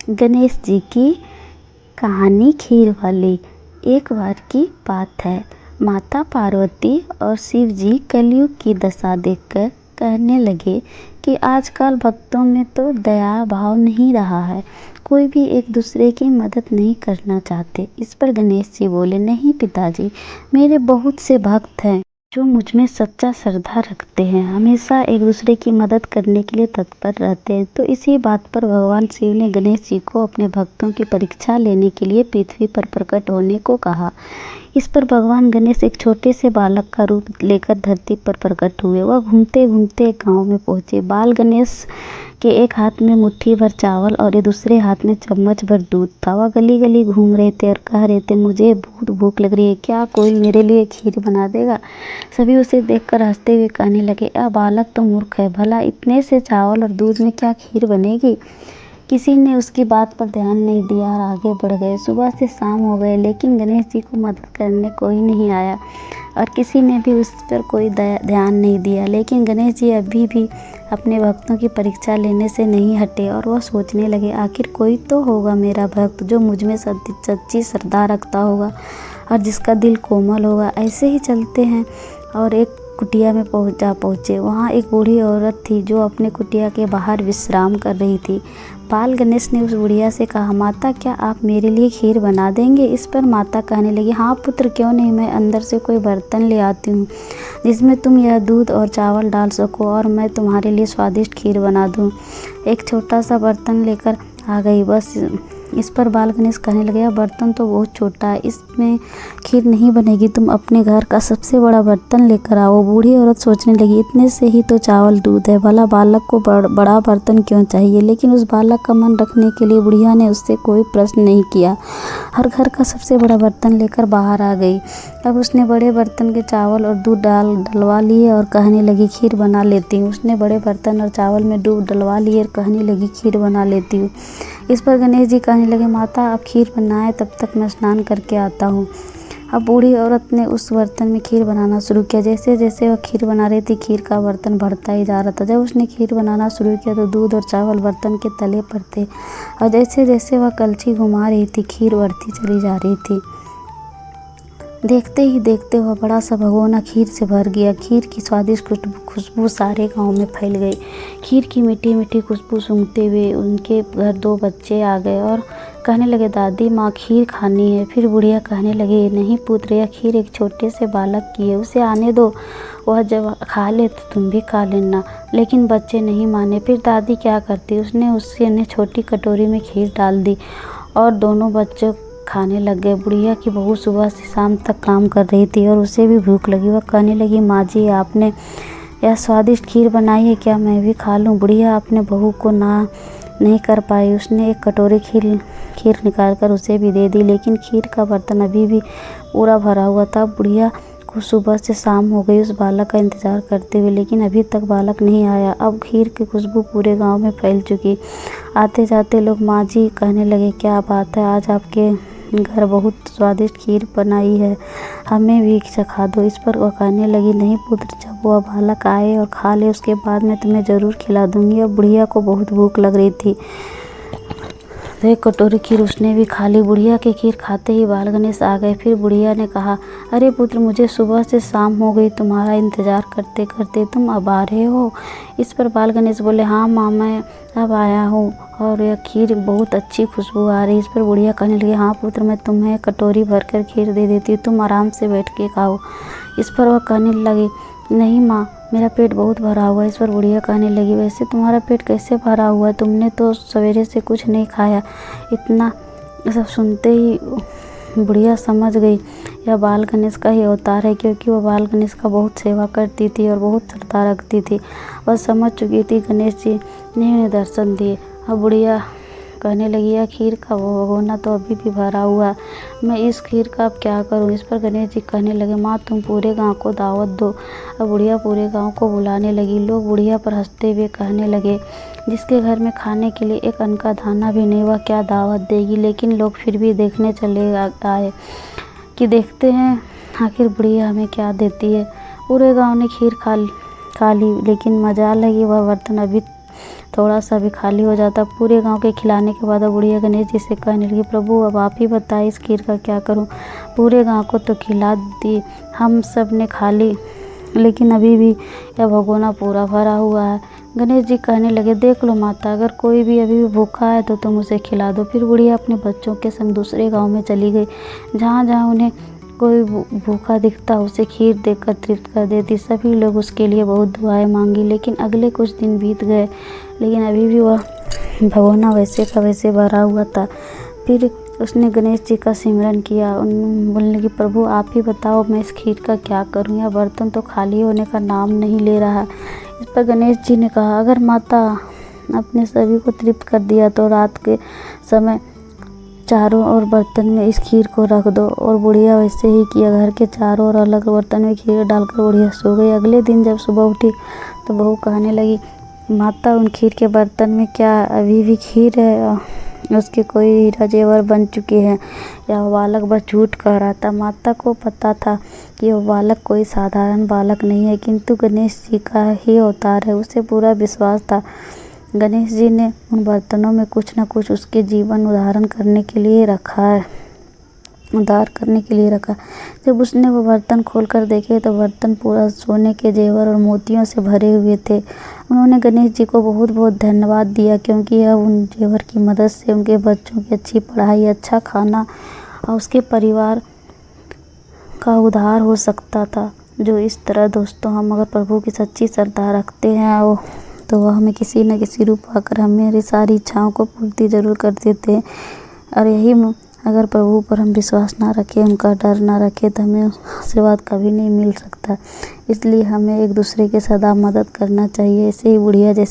गणेश जी की कहानी खीर वाली। एक बार की बात है, माता पार्वती और शिव जी कलयुग की दशा देखकर कहने लगे कि आजकल भक्तों में तो दया भाव नहीं रहा है, कोई भी एक दूसरे की मदद नहीं करना चाहते। इस पर गणेश जी बोले, नहीं पिताजी, मेरे बहुत से भक्त हैं जो मुझ में सच्चा श्रद्धा रखते हैं, हमेशा एक दूसरे की मदद करने के लिए तत्पर रहते हैं। तो इसी बात पर भगवान शिव ने गणेश जी को अपने भक्तों की परीक्षा लेने के लिए पृथ्वी पर प्रकट होने को कहा। इस पर भगवान गणेश एक छोटे से बालक का रूप लेकर धरती पर प्रकट हुए। वह घूमते घूमते एक गांव में पहुंचे। बाल गणेश के एक हाथ में मुट्ठी भर चावल और दूसरे हाथ में चम्मच भर दूध था। वह गली गली घूम रहे थे और कह रहे थे, मुझे बहुत भूख लग रही है, क्या कोई मेरे लिए खीर बना देगा। सभी उसे देखकर हंसते हुए कहने लगे, यह बालक तो मूर्ख है, भला इतने से चावल और दूध में क्या खीर बनेगी। किसी ने उसकी बात पर ध्यान नहीं दिया और आगे बढ़ गए। सुबह से शाम हो गए, लेकिन गणेश जी को मदद करने कोई नहीं आया और किसी ने भी उस पर कोई ध्यान नहीं दिया। लेकिन गणेश जी अभी भी अपने भक्तों की परीक्षा लेने से नहीं हटे और वह सोचने लगे, आखिर कोई तो होगा मेरा भक्त जो मुझ में सच्ची श्रद्धा रखता होगा और जिसका दिल कोमल होगा। ऐसे ही चलते हैं और एक कुटिया में पहुँचे। वहाँ एक बूढ़ी औरत थी जो अपने कुटिया के बाहर विश्राम कर रही थी। बाल गणेश ने उस बुढ़िया से कहा, माता, क्या आप मेरे लिए खीर बना देंगे। इस पर माता कहने लगी, हाँ पुत्र, क्यों नहीं, मैं अंदर से कोई बर्तन ले आती हूँ जिसमें तुम यह दूध और चावल डाल सको और मैं तुम्हारे लिए स्वादिष्ट खीर बना दूँ। एक छोटा सा बर्तन लेकर आ गई। बस इस पर बाल गणेश कहने लगे, यह बर्तन तो बहुत छोटा है, इसमें खीर नहीं बनेगी, तुम अपने घर का सबसे बड़ा बर्तन लेकर आओ। बूढ़ी औरत सोचने लगी, इतने से ही तो चावल दूध है, भला बालक को बड़ा बर्तन क्यों चाहिए। लेकिन उस बालक का मन रखने के लिए बुढ़िया ने उससे कोई प्रश्न नहीं किया। हर घर का सबसे बड़ा बर्तन लेकर बाहर आ गई। अब उसने बड़े बर्तन के चावल और दूध डलवा लिए और कहने लगी, खीर बना लेती हूँ। उसने बड़े बर्तन और चावल में दूध डलवा लिए और कहने लगी, खीर बना लेती हूँ। इस पर गणेश जी कहने लगे, माता आप खीर बनाएं, तब तक मैं स्नान करके आता हूँ। अब बूढ़ी औरत ने उस बर्तन में खीर बनाना शुरू किया। जैसे जैसे वह खीर बना रही थी, खीर का बर्तन बढ़ता ही जा रहा था। जब उसने खीर बनाना शुरू किया तो दूध और चावल बर्तन के तले पर थे और जैसे जैसे वह कलछी घुमा रही थी, खीर बढ़ती चली जा रही थी। देखते ही देखते वह बड़ा सा भगोना खीर से भर गया। खीर की स्वादिष्ट खुशबू सारे गांव में फैल गई। खीर की मीठी मीठी खुशबू सूंघते हुए उनके घर 2 बच्चे आ गए और कहने लगे, दादी माँ, खीर खानी है। फिर बुढ़िया कहने लगी, नहीं पुत्र, यह खीर एक छोटे से बालक की है, उसे आने दो, वह जब खा ले तो तुम भी खा लेना। लेकिन बच्चे नहीं माने। फिर दादी क्या करती, उसने उन्हें छोटी कटोरी में खीर डाल दी और दोनों बच्चों खाने लग गए। बुढ़िया की बहू सुबह से शाम तक काम कर रही थी और उसे भी भूख लगी। वह कहने लगी, माँ जी, आपने यह स्वादिष्ट खीर बनाई है, क्या मैं भी खा लूँ। बुढ़िया अपने बहू को ना नहीं कर पाई। उसने एक कटोरी खीर निकालकर उसे भी दे दी, लेकिन खीर का बर्तन अभी भी पूरा भरा हुआ था। बुढ़िया को सुबह से शाम हो गई उस बालक का इंतज़ार करते हुए, लेकिन अभी तक बालक नहीं आया। अब खीर की खुशबू पूरे गांव में फैल चुकी। आते जाते लोग माँ जी कहने लगे, क्या बात है, आज आपके घर बहुत स्वादिष्ट खीर बनाई है, हमें भी चखा दो। इस पर वह कहने लगी, नहीं पुत्र, जब वह बालक आए और खा ले उसके बाद मैं तुम्हें ज़रूर खिला दूंगी। अब बुढ़िया को बहुत भूख लग रही थी तो एक कटोरी खीर उसने भी खा ली। बुढ़िया के खीर खाते ही बाल गणेश आ गए। फिर बुढ़िया ने कहा, अरे पुत्र, मुझे सुबह से शाम हो गई तुम्हारा इंतज़ार करते करते, तुम अब आ रहे हो। इस पर बाल गणेश बोले, हाँ माँ, मैं अब आया हूँ और यह खीर बहुत अच्छी खुशबू आ रही। इस पर बुढ़िया कहने लगी, हाँ पुत्र, मैं तुम्हें कटोरी भर कर खीर दे देती हूँ, तुम आराम से बैठ के खाओ। इस पर वह कहने लगी, नहीं माँ, मेरा पेट बहुत भरा हुआ है। इस पर बुढ़िया कहने लगी, वैसे तुम्हारा पेट कैसे भरा हुआ है, तुमने तो सवेरे से कुछ नहीं खाया। इतना सब सुनते ही बुढ़िया समझ गई यह बाल गणेश का ही अवतार है, क्योंकि वह बाल गणेश का बहुत सेवा करती थी और बहुत श्रद्धा रखती थी। वह समझ चुकी थी गणेश जी ने उन्हें दर्शन दिए। अब बुढ़िया कहने लगी, यह खीर का भगोना तो अभी भी भरा हुआ है, मैं इस खीर का अब क्या करूं। इस पर गणेश जी कहने लगे, माँ, तुम पूरे गांव को दावत दो। अब बुढ़िया पूरे गांव को बुलाने लगी। लोग बुढ़िया पर हंसते हुए कहने लगे, जिसके घर में खाने के लिए एक अन्न का दाना भी नहीं, वह क्या दावत देगी। लेकिन लोग फिर भी देखने चले आए कि देखते हैं आखिर बुढ़िया हमें क्या देती है। पूरे गाँव ने खीर खा ली, लेकिन मजाल है कि वह बर्तन अभी थोड़ा सा भी खाली हो जाता। पूरे गांव के खिलाने के बाद अब बुढ़िया गणेश जी से कहने लगी, प्रभु अब आप ही बताइए इस खीर का क्या करूं। पूरे गांव को तो खिला दी, हम सब ने खा ली, लेकिन अभी भी यह भगोना पूरा भरा हुआ है। गणेश जी कहने लगे, देख लो माता, अगर कोई भी अभी भी भूखा है तो तुम उसे खिला दो। फिर बुढ़िया अपने बच्चों के संग दूसरे गांव में चली गई। जहाँ जहाँ उन्हें कोई भूखा दिखता उसे खीर देकर तृप्त कर देती। सभी लोग उसके लिए बहुत दुआएं मांगी, लेकिन अगले कुछ दिन बीत गए, लेकिन अभी भी वह भगोना वैसे का वैसे भरा हुआ था। फिर उसने गणेश जी का सिमरन किया। बोलने लगी, प्रभु आप ही बताओ मैं इस खीर का क्या करूं, यह बर्तन तो खाली होने का नाम नहीं ले रहा। इस पर गणेश जी ने कहा, अगर माता अपने सभी को तृप्त कर दिया तो रात के समय चारों ओर बर्तन में इस खीर को रख दो। और बुढ़िया वैसे ही किया, घर के चारों ओर अलग बर्तन में खीर डालकर बुढ़िया सो गई। अगले दिन जब सुबह उठी तो बहू कहने लगी, माता उन खीर के बर्तन में क्या अभी भी खीर है? उसके कोई हीरा जेवर बन चुके हैं। यह बालक बस झूठ कह रहा था। माता को पता था कि वह बालक कोई साधारण बालक नहीं है, किंतु गणेश जी का ही अवतार है, उसे पूरा विश्वास था। गणेश जी ने उन बर्तनों में कुछ न कुछ उसके जीवन उद्धार करने के लिए रखा। जब उसने वो बर्तन खोलकर देखे तो बर्तन पूरा सोने के जेवर और मोतियों से भरे हुए थे। उन्होंने गणेश जी को बहुत बहुत धन्यवाद दिया, क्योंकि अब उन जेवर की मदद से उनके बच्चों की अच्छी पढ़ाई, अच्छा खाना और उसके परिवार का उद्धार हो सकता था। जो इस तरह दोस्तों हम अगर प्रभु की सच्ची श्रद्धा रखते हैं तो वह हमें किसी न किसी रूप आकर हमारी सारी इच्छाओं को पूर्ति जरूर कर देते हैं। और यही अगर प्रभु पर हम विश्वास ना रखें, उनका डर ना रखें, तो हमें आशीर्वाद कभी नहीं मिल सकता। इसलिए हमें एक दूसरे की सदा मदद करना चाहिए। ऐसे ही बुढ़िया जैसे